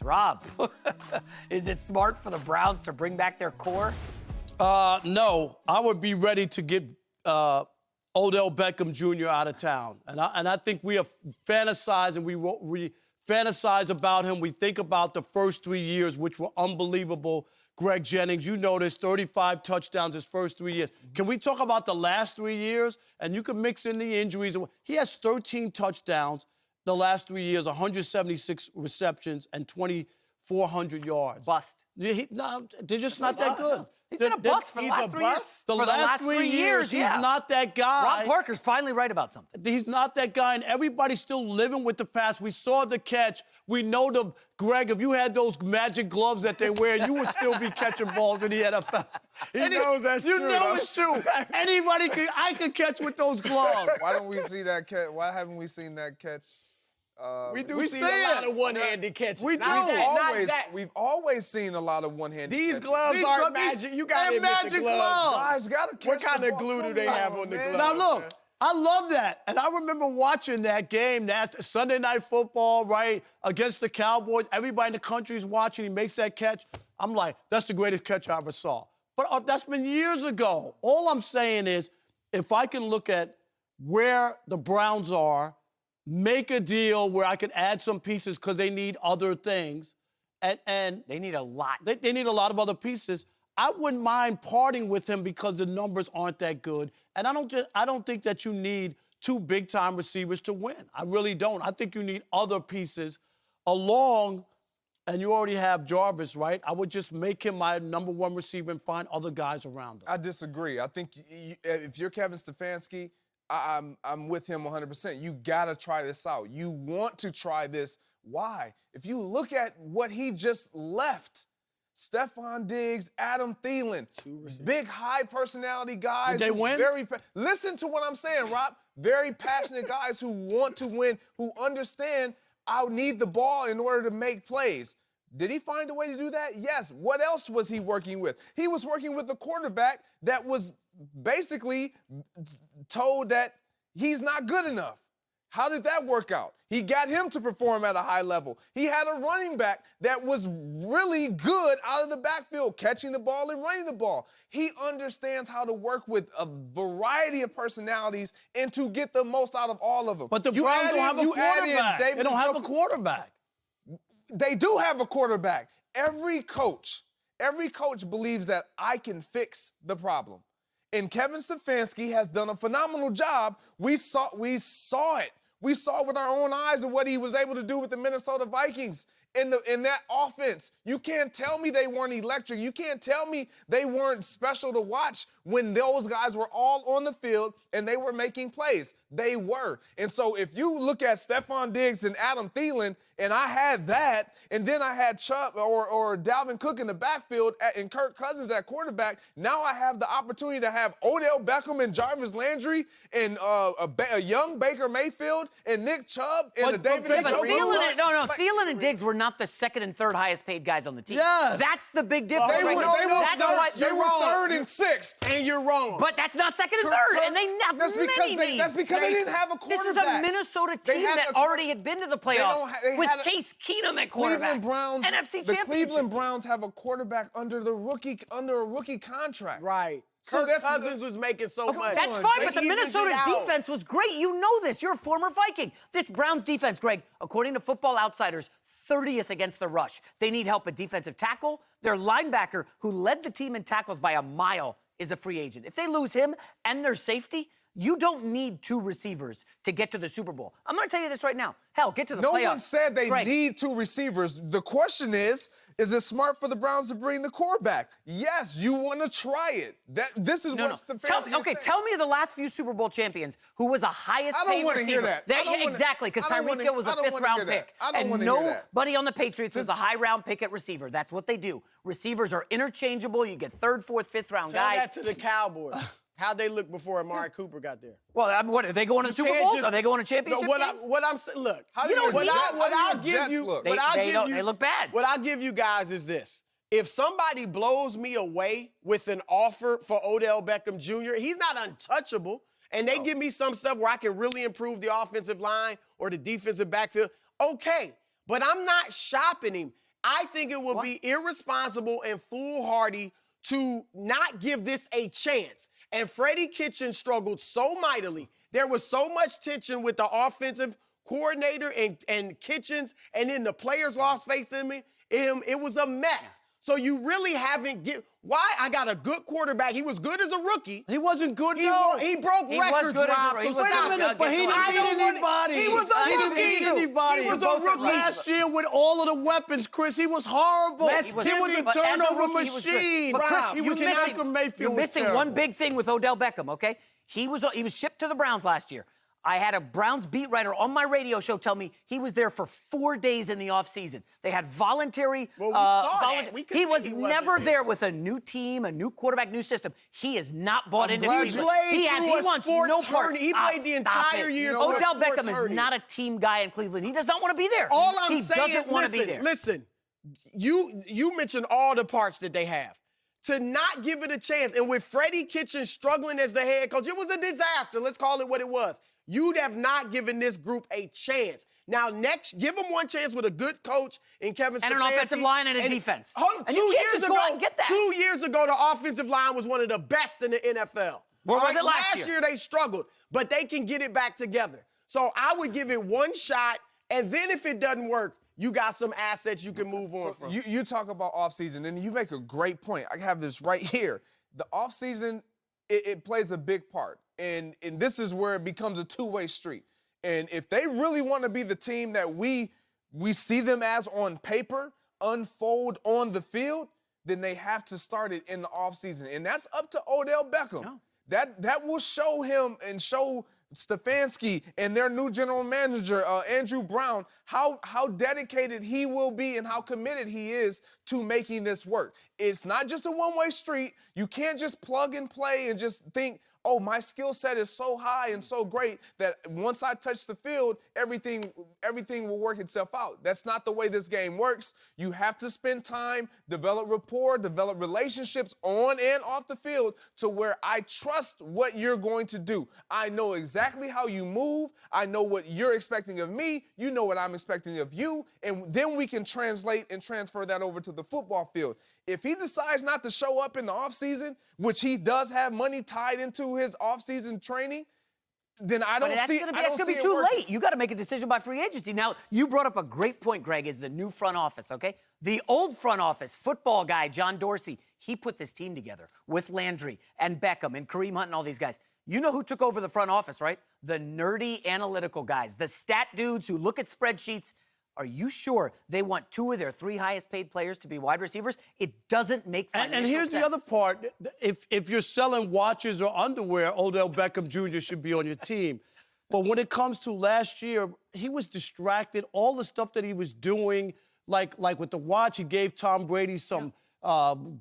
Rob, is it smart for the Browns to bring back their core? No, I would be ready to get Odell Beckham Jr. out of town. And I think we have fantasized and we fantasize about him. We think about the first 3 years, which were unbelievable. Greg Jennings, you noticed 35 touchdowns his first 3 years. Can we talk about the last 3 years? And you can mix in the injuries. He has 13 touchdowns the last 3 years, 176 receptions, and 2,400 yards. Bust. No, they're just not that good. He's been a bust for the last 3 years. The last 3 years, he's not that guy. Rob Parker's finally right about something. He's not that guy, and everybody's still living with the past. We saw the catch. We know Greg, if you had those magic gloves that they wear, you would still be catching balls in the NFL. He knows that's true. You know it's true. I could catch with those gloves. Why don't we see that catch? Why haven't we seen that catch? We see a lot of one-handed catches. We do. We've always seen a lot of one-handed These catches. gloves aren't magic. You got to admit the magic gloves. Guys gotta catch What kind the of ball. glue do they have on the Man. gloves? Now, look, I love that. And I remember watching that game, that Sunday Night Football, right, against the Cowboys. Everybody in the country is watching. He makes that catch. I'm like, that's the greatest catch I ever saw. But that's been years ago. All I'm saying is, if I can look at where the Browns are, make a deal where I could add some pieces because they need other things, and They need a lot. they need a lot of other pieces. I wouldn't mind parting with him because the numbers aren't that good, and I don't think that you need two big-time receivers to win. I really don't. I think you need other pieces along, and you already have Jarvis, right? I would just make him my number one receiver and find other guys around him. I disagree. I think if you're Kevin Stefanski, I'm with him 100%. You gotta try this out. You want to try this. Why? If you look at what he just left, Stephon Diggs, Adam Thielen, big high personality guys. Did they win? Listen to what I'm saying, Rob. Very passionate guys who want to win, who understand I need the ball in order to make plays. Did he find a way to do that? Yes. What else was he working with? He was working with a quarterback that was basically told that he's not good enough. How did that work out? He got him to perform at a high level. He had a running back that was really good out of the backfield, catching the ball and running the ball. He understands how to work with a variety of personalities and to get the most out of all of them. But the Browns don't have a quarterback. They don't have a quarterback. They do have a quarterback. Every coach believes that I can fix the problem. And Kevin Stefanski has done a phenomenal job. We saw it. We saw with our own eyes of what he was able to do with the Minnesota Vikings in that offense. You can't tell me they weren't electric. You can't tell me they weren't special to watch when those guys were all on the field and they were making plays. They were. And so if you look at Stephon Diggs and Adam Thielen, and I had that, and then I had Chubb or Dalvin Cook in the backfield and Kirk Cousins at quarterback, now I have the opportunity to have Odell Beckham and Jarvis Landry and a young Baker Mayfield and Nick Chubb and a David Thielen, Thielen and Diggs were not the second and third highest paid guys on the team. Yes. That's the big difference. They were third and sixth. And you're wrong. But that's not second and third, and they have That's because they didn't have a quarterback. This is a Minnesota team that already had been to the playoffs with Case Keenum at quarterback. The Cleveland Browns have a quarterback under a rookie contract. Right. So Kirk Cousins was making so much. That's fine, but the Minnesota defense was great. You know this. You're a former Viking. This Browns defense, Greg, according to Football Outsiders, 30th against the rush. They need help at defensive tackle. Their linebacker, who led the team in tackles by a mile, is a free agent. If they lose him and their safety, you don't need two receivers to get to the Super Bowl. I'm going to tell you this right now. Hell, get to the playoffs. No one said they need two receivers. The question is it smart for the Browns to bring the quarterback? Yes, you want to try it. This is what Stefanski is saying. Tell me the last few Super Bowl champions who was a highest paid receiver. I don't want to hear that. Exactly, because Tyreek Hill was a fifth-round pick. And nobody on the Patriots was a high-round pick at receiver. That's what they do. Receivers are interchangeable. You get third, fourth, fifth-round guys. Tell that to the Cowboys. How'd they look before Amari Cooper got there? Well, what are they going to Super Bowls? Are they going to championship games? What I'm saying, look. They look bad. What I'll give you guys is this. If somebody blows me away with an offer for Odell Beckham Jr., he's not untouchable, and they give me some stuff where I can really improve the offensive line or the defensive backfield, okay. But I'm not shopping him I think it would be irresponsible and foolhardy to not give this a chance. And Freddie Kitchens struggled so mightily. There was so much tension with the offensive coordinator and Kitchens, and then the players lost faith in him. It was a mess. So you really haven't why? I got a good quarterback. He was good as a rookie. He wasn't good, He He broke records, was good Rob. Wait So a minute, but he didn't beat anybody. He was a rookie. He didn't beat anybody. He was a rookie. Last year with all of the weapons, Chris, he was horrible. He was a turnover machine. But Chris, You're missing one big thing with Odell Beckham, okay? He was shipped to the Browns last year. I had a Browns beat writer on my radio show tell me he was there for 4 days in the offseason. They had voluntary. Well, we saw that. We could he see was he never wasn't there with a new team, a new quarterback, new system. He is not bought into He Cleveland. played wants through a no sports part. hernia. He played the entire year through a Odell sports Beckham is hernia. not a team guy in Cleveland. He does not want to be there. All I'm he saying, doesn't want to be there. Listen, you mentioned all the parts that they have. To not give it a chance, and with Freddie Kitchens struggling as the head coach, it was a disaster. Let's call it what it was. You'd have not given this group a chance. Now, next, give them one chance with a good coach in Kevin Stefanski. And an offensive line and a defense. Hold on, and you can't just go out and get that. 2 years ago, the offensive line was one of the best in the NFL. Where was it last year? Last year, they struggled, but they can get it back together. So I would give it one shot, and then if it doesn't work, you got some assets you can move on from. You talk about offseason, and you make a great point. I have this right here. The offseason, it plays a big part. And this is where it becomes a two-way street. And if they really want to be the team that we see them as on paper, unfold on the field, then they have to start it in the offseason. And that's up to Odell Beckham. No. That will show him and show Stefanski and their new general manager, Andrew Brown, how dedicated he will be and how committed he is to making this work. It's not just a one-way street. You can't just plug and play and just think, oh, my skill set is so high and so great that once I touch the field, everything will work itself out. That's not the way this game works. You have to spend time, develop rapport, develop relationships on and off the field to where I trust what you're going to do. I know exactly how you move. I know what you're expecting of me. You know what I'm expecting of you. And then we can translate and transfer that over to the football field. If he decides not to show up in the offseason, which he does have money tied into his offseason training, then I don't see it. That's going to be too late. You got to make a decision by free agency. Now, you brought up a great point, Greg, is the new front office, okay? The old front office, football guy, John Dorsey, he put this team together with Landry and Beckham and Kareem Hunt and all these guys. You know who took over the front office, right? The nerdy analytical guys, the stat dudes who look at spreadsheets. Are you sure they want 2 of their 3 highest paid players to be wide receivers? It doesn't make financial sense. And here's the other part. If you're selling watches or underwear, Odell Beckham Jr. should be on your team. But when it comes to last year, he was distracted. All the stuff that he was doing, like with the watch, he gave Tom Brady some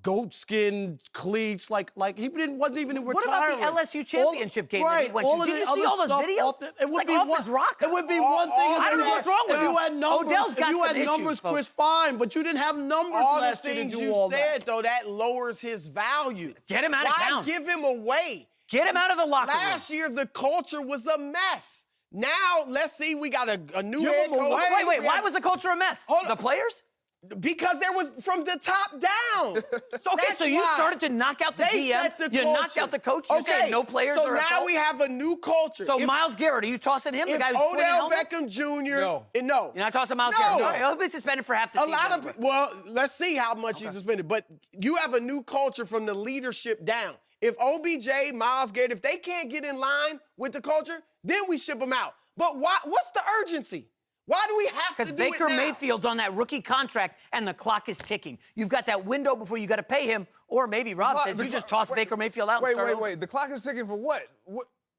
goat skin cleats. Like he wasn't even in retirement. What about the LSU championship game that he went to? Did you see all those videos? It would be off his rocker. It would be one thing. I don't know what's wrong with you. Had numbers, Odell's got some issues, numbers, Chris, fine, but you didn't have numbers all last the year things to do you all said, that. though, that lowers his value. Get him out of town. Why give him away? Get him out of the locker room. Last year, the culture was a mess. Now, let's see, we got a new head coach. Wait, why was the culture a mess? The players? Because there was from the top down. So you started to knock out the GM. You knocked out the coach. You said no players so are a now fault? we have a new culture. So Myles Garrett, are you tossing him? The guy who's Odell Beckham Jr. No. No. You're not tossing Myles Garrett? All right, he'll be suspended for half the season. Well, let's see how much he's suspended. But you have a new culture from the leadership down. If OBJ, Myles Garrett, if they can't get in line with the culture, then we ship them out. But what's the urgency? Why do we have to do it now? Because Baker Mayfield's on that rookie contract and the clock is ticking. You've got that window before you got to pay him, or maybe Rob says you just toss Baker Mayfield out. Wait. The clock is ticking for what?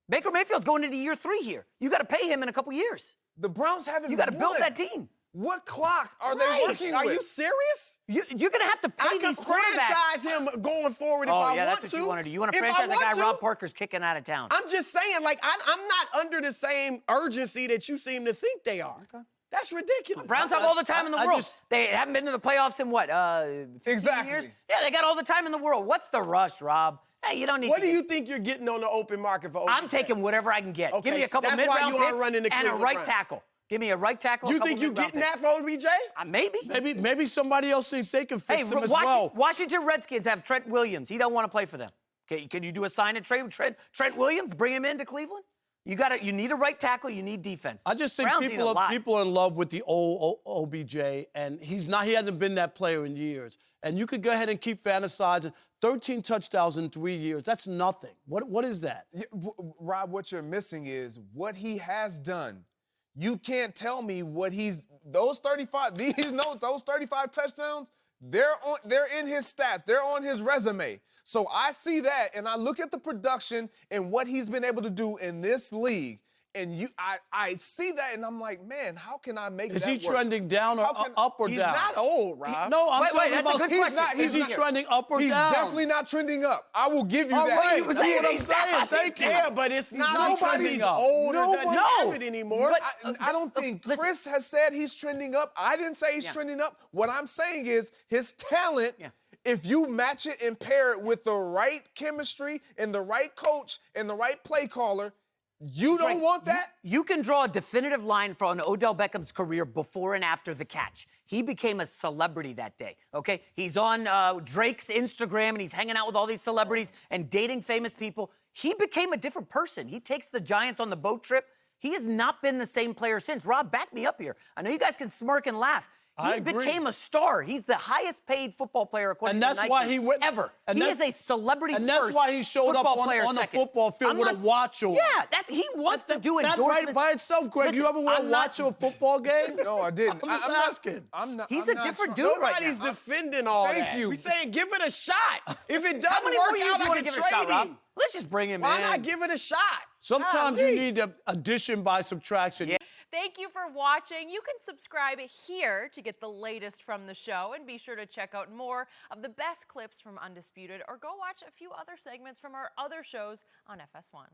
Baker Mayfield's going into year 3 here. You got to pay him in a couple years. The Browns haven't. You got to build that team. What clock are they working Are with? you serious? You're going to have to pay these quarterbacks. I could franchise him going forward if I want to. Oh, yeah, that's what you want to do. You want to franchise a guy Rob Parker's kicking out of town. I'm just saying, like, I'm not under the same urgency that you seem to think they are. Okay. That's ridiculous. Browns have all the time in the world. They haven't been to the playoffs in what, 15 years? Yeah, they got all the time in the world. What's the rush, Rob? Hey, you don't need What do you think you're getting on the open market for OBJ? I'm taking whatever I can get. Okay, Give me a couple that's mid-round why you aren't running the picks and a Cleveland right Browns. tackle. Give me a right tackle. You a couple think you mid-round getting picks. that for OBJ? Maybe. Maybe somebody else thinks they can fix him as well. Washington Redskins have Trent Williams. He don't want to play for them. Okay, can you do a sign and trade with Trent Williams? Bring him into Cleveland? You need a right tackle. You need defense. I just think Browns need a lot. people are in love with the old OBJ, and he hasn't been that player in years. And you could go ahead and keep fantasizing. 13 touchdowns in 3 years. That's nothing. What is that? Yeah, Rob, what you're missing is what he has done. You can't tell me what those 35 touchdowns, they're in his stats. They're on his resume. So I see that and I look at the production and what he's been able to do in this league. And I see that and I'm like, man, how can I make that Is he work? trending down or up or He's down? not old, Rob. No, I'm Wait, talking that's a about good question. is he trending up or He's down? definitely not trending up. I will give you All that. right, was that's saying what I'm he's saying. down. Thank you. Yeah, but it's not not because trending he's up. old or doesn't have No. it anymore. But- I don't think listen. Chris has said he's trending up. I didn't say he's trending up. What I'm saying is his talent, if you match it and pair it with the right chemistry and the right coach and the right play caller, you don't want that? You can draw a definitive line from Odell Beckham's career before and after the catch. He became a celebrity that day, okay? He's on Drake's Instagram, and he's hanging out with all these celebrities and dating famous people. He became a different person. He takes the Giants on the boat trip. He has not been the same player since. Rob, back me up here. I know you guys can smirk and laugh. I He agree. became a star. He's the highest paid football player according And to that's Nike why he went ever. and He that's- is a celebrity And that's first, why he showed up football player on the second. football field I'm with a not- watch on. Yeah, he wants to do That endorsements. right by itself, Greg. Listen, you ever want I'm to not- watch a football game? No, I didn't. I'm just I'm not- asking. I'm not. He's I'm a not different trying- dude right Nobody's now. defending all Thank that. you. We saying give it a shot. If it How doesn't many work more years out, do you I want to can give it a shot, trade Rob? him. Let's just bring him Why in. not give it a shot? Sometimes Golly. you need addition by subtraction. Yeah. Thank you for watching. You can subscribe here to get the latest from the show, and be sure to check out more of the best clips from Undisputed, or go watch a few other segments from our other shows on FS1.